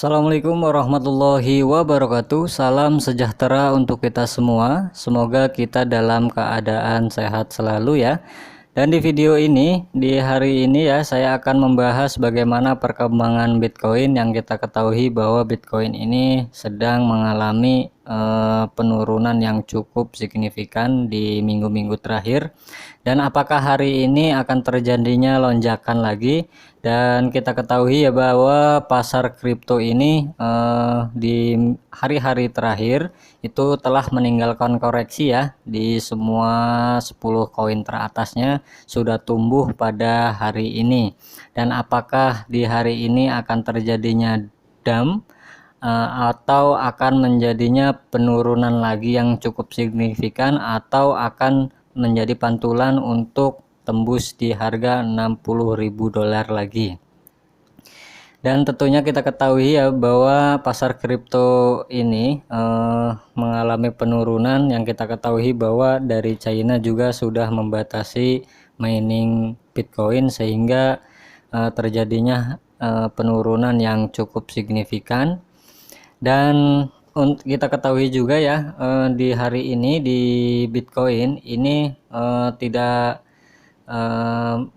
Assalamualaikum warahmatullahi wabarakatuh. Salam sejahtera untuk kita semua. Semoga kita dalam keadaan sehat selalu ya. Dan di video ini, di hari ini ya, saya akan membahas bagaimana perkembangan Bitcoin yang kita ketahui bahwa Bitcoin ini sedang mengalami penurunan yang cukup signifikan di minggu-minggu terakhir. Dan apakah hari ini akan terjadinya lonjakan lagi? Dan kita ketahui ya bahwa pasar kripto ini di hari-hari terakhir itu telah meninggalkan koreksi ya, di semua 10 koin teratasnya sudah tumbuh pada hari ini. Dan apakah di hari ini akan terjadinya dump atau akan menjadinya penurunan lagi yang cukup signifikan, atau akan menjadi pantulan untuk tembus di harga $60.000 lagi. Dan tentunya kita ketahui ya bahwa pasar kripto ini mengalami penurunan, yang kita ketahui bahwa dari China juga sudah membatasi mining Bitcoin, sehingga terjadinya penurunan yang cukup signifikan. Dan kita ketahui juga ya, di hari ini di Bitcoin ini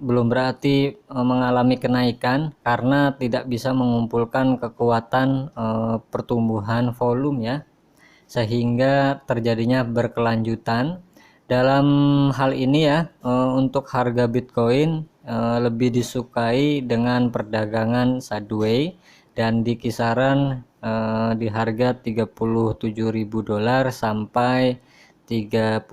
belum berarti mengalami kenaikan, karena tidak bisa mengumpulkan kekuatan pertumbuhan volume ya, sehingga terjadinya berkelanjutan. Dalam hal ini ya, untuk harga Bitcoin lebih disukai dengan perdagangan sideways dan di kisaran di harga $37.000 sampai $39.000.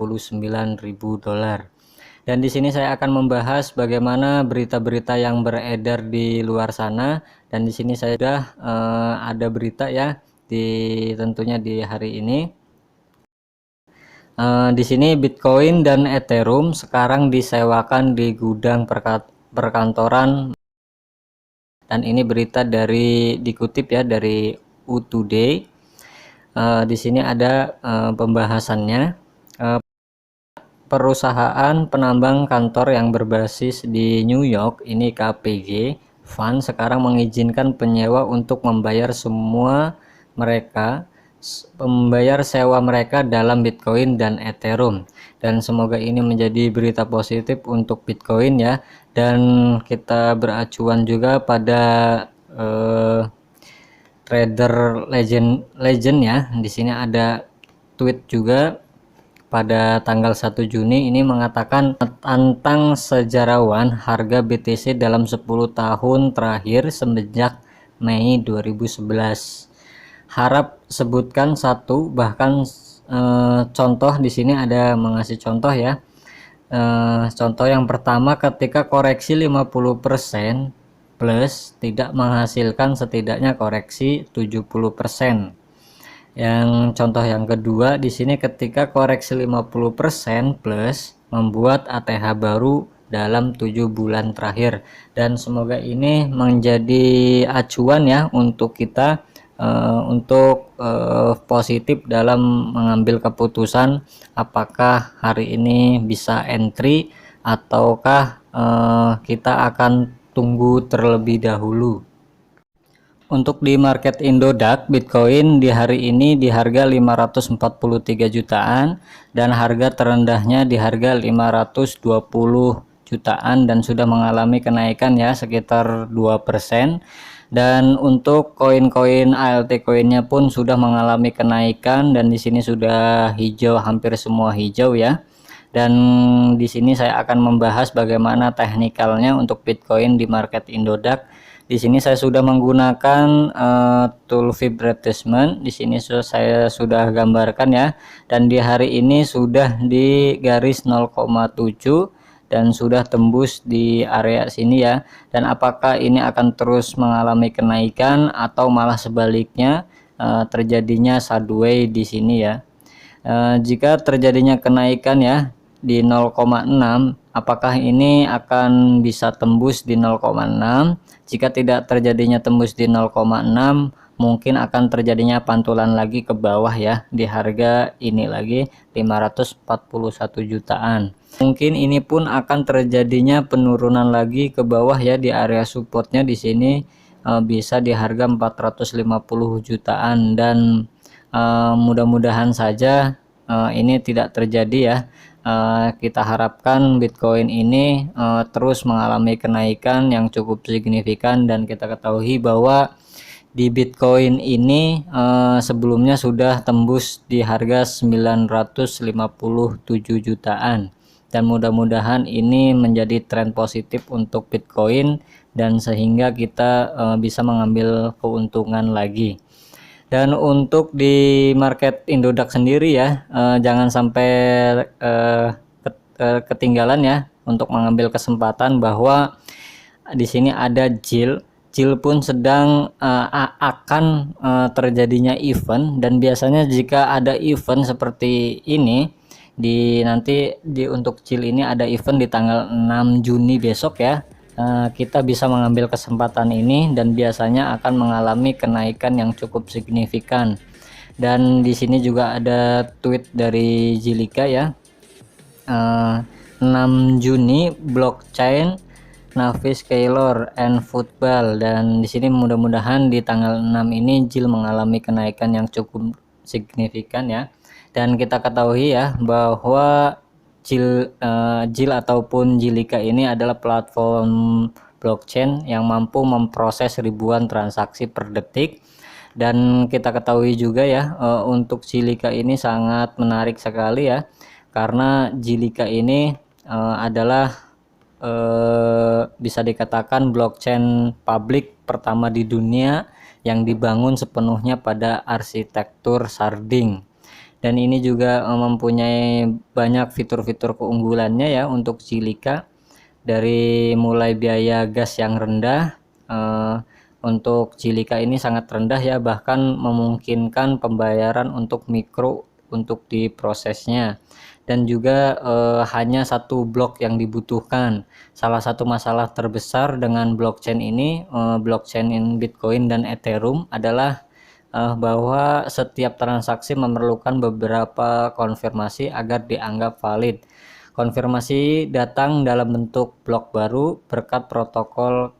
Dan di sini saya akan membahas bagaimana berita-berita yang beredar di luar sana. Dan di sini saya sudah ada berita ya, tentunya di hari ini. Di sini Bitcoin dan Ethereum sekarang disewakan di gudang perkantoran. Dan ini berita dikutip ya dari U2Day. Di sini ada pembahasannya. Perusahaan penambang kantor yang berbasis di New York ini, KPG Fund, sekarang mengizinkan penyewa untuk membayar sewa mereka dalam Bitcoin dan Ethereum. Dan semoga ini menjadi berita positif untuk Bitcoin ya. Dan kita beracuan juga pada trader legend ya. Di sini ada tweet juga pada tanggal 1 Juni ini mengatakan, tantang sejarawan harga BTC dalam 10 tahun terakhir semenjak Mei 2011. Harap sebutkan satu, bahkan contoh. Di sini ada mengasih contoh ya. Contoh yang pertama, ketika koreksi 50% plus tidak menghasilkan setidaknya koreksi 70%. Yang contoh yang kedua di sini, ketika koreksi 50% plus membuat ATH baru dalam 7 bulan terakhir. Dan semoga ini menjadi acuan ya untuk kita untuk positif dalam mengambil keputusan apakah hari ini bisa entry ataukah kita akan tunggu terlebih dahulu. Untuk di market Indodax, Bitcoin di hari ini di harga 543 jutaan dan harga terendahnya di harga 520 jutaan dan sudah mengalami kenaikan ya sekitar 2%. Dan untuk koin-koin altcoinnya pun sudah mengalami kenaikan, dan di sini sudah hijau, hampir semua hijau ya. Dan di sini saya akan membahas bagaimana teknikalnya untuk Bitcoin di market Indodax. Di sini saya sudah menggunakan tool Fib retracement. Di sini saya sudah gambarkan ya. Dan di hari ini sudah di garis 0,7 dan sudah tembus di area sini ya. Dan apakah ini akan terus mengalami kenaikan atau malah sebaliknya terjadinya sideways di sini ya. Jika terjadinya kenaikan ya di 0,6, apakah ini akan bisa tembus di 0,6? Jika tidak terjadinya tembus di 0,6, mungkin akan terjadinya pantulan lagi ke bawah ya di harga ini lagi 541 jutaan. Mungkin ini pun akan terjadinya penurunan lagi ke bawah ya di area supportnya di sini bisa di harga 450 jutaan, dan mudah-mudahan saja ini tidak terjadi ya. Kita harapkan Bitcoin ini terus mengalami kenaikan yang cukup signifikan, dan kita ketahui bahwa di Bitcoin ini sebelumnya sudah tembus di harga 957 jutaan, dan mudah-mudahan ini menjadi tren positif untuk Bitcoin, dan sehingga kita bisa mengambil keuntungan lagi. Dan untuk di market Indodax sendiri ya, jangan sampai ketinggalan ya untuk mengambil kesempatan, bahwa di sini ada JIL pun sedang akan terjadinya event. Dan biasanya jika ada event seperti ini nanti untuk JIL ini ada event di tanggal 6 Juni besok ya. Kita bisa mengambil kesempatan ini, dan biasanya akan mengalami kenaikan yang cukup signifikan. Dan di sini juga ada tweet dari Jilika ya, 6 Juni blockchain Naviscaler and football. Dan di sini mudah-mudahan di tanggal 6 ini JIL mengalami kenaikan yang cukup signifikan ya. Dan kita ketahui ya bahwa JIL ataupun Jilika ini adalah platform blockchain yang mampu memproses ribuan transaksi per detik. Dan kita ketahui juga ya, untuk Jilika ini sangat menarik sekali ya, karena Jilika ini adalah bisa dikatakan blockchain publik pertama di dunia yang dibangun sepenuhnya pada arsitektur sharding. Dan ini juga mempunyai banyak fitur-fitur keunggulannya ya untuk Jilika, dari mulai biaya gas yang rendah. Untuk Jilika ini sangat rendah ya, bahkan memungkinkan pembayaran untuk mikro untuk diprosesnya, dan juga hanya satu blok yang dibutuhkan. Salah satu masalah terbesar dengan blockchain ini, blockchain Bitcoin dan Ethereum, adalah bahwa setiap transaksi memerlukan beberapa konfirmasi agar dianggap valid. Konfirmasi datang dalam bentuk blok baru berkat protokol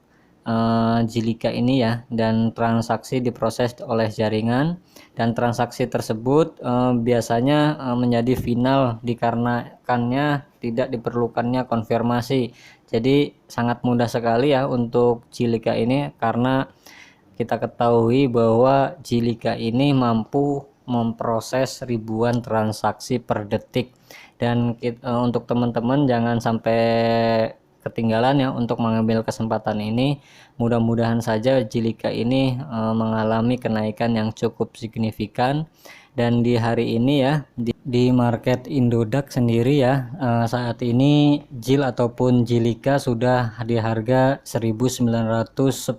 Jilika ini ya, dan transaksi diproses oleh jaringan, dan transaksi tersebut biasanya menjadi final dikarenakannya tidak diperlukannya konfirmasi. Jadi sangat mudah sekali ya untuk Jilika ini, karena kita ketahui bahwa Jilika ini mampu memproses ribuan transaksi per detik. Dan untuk teman-teman jangan sampai ketinggalan ya untuk mengambil kesempatan ini. Mudah-mudahan saja Jilika ini mengalami kenaikan yang cukup signifikan. Dan di hari ini ya, di market Indodax sendiri ya, saat ini JIL ataupun Jilika sudah di harga Rp1.910,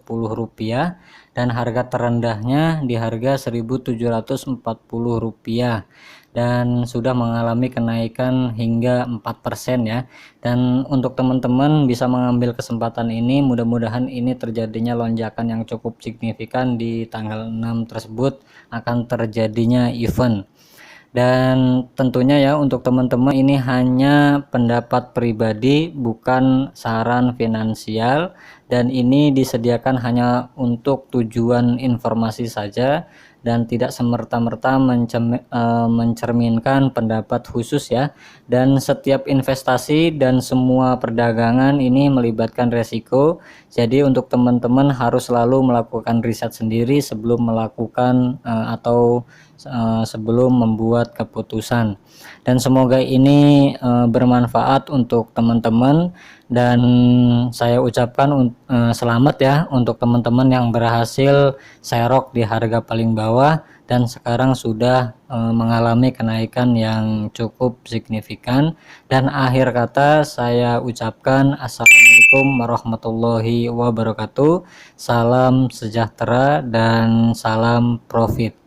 dan harga terendahnya di harga Rp1.740, dan sudah mengalami kenaikan hingga 4% ya. Dan untuk teman-teman bisa mengambil kesempatan ini, mudah-mudahan ini terjadinya lonjakan yang cukup signifikan di tanggal 6 tersebut, akan terjadinya event. Dan tentunya ya untuk teman-teman ini hanya pendapat pribadi, bukan saran finansial, dan ini disediakan hanya untuk tujuan informasi saja, dan tidak semerta-merta mencerminkan pendapat khusus ya. Dan setiap investasi dan semua perdagangan ini melibatkan resiko, jadi untuk teman-teman harus selalu melakukan riset sendiri sebelum melakukan atau sebelum membuat keputusan. Dan semoga ini bermanfaat untuk teman-teman, dan saya ucapkan selamat ya untuk teman-teman yang berhasil serok di harga paling bawah, dan sekarang sudah mengalami kenaikan yang cukup signifikan. Dan akhir kata saya ucapkan assalamualaikum warahmatullahi wabarakatuh, salam sejahtera dan salam profit.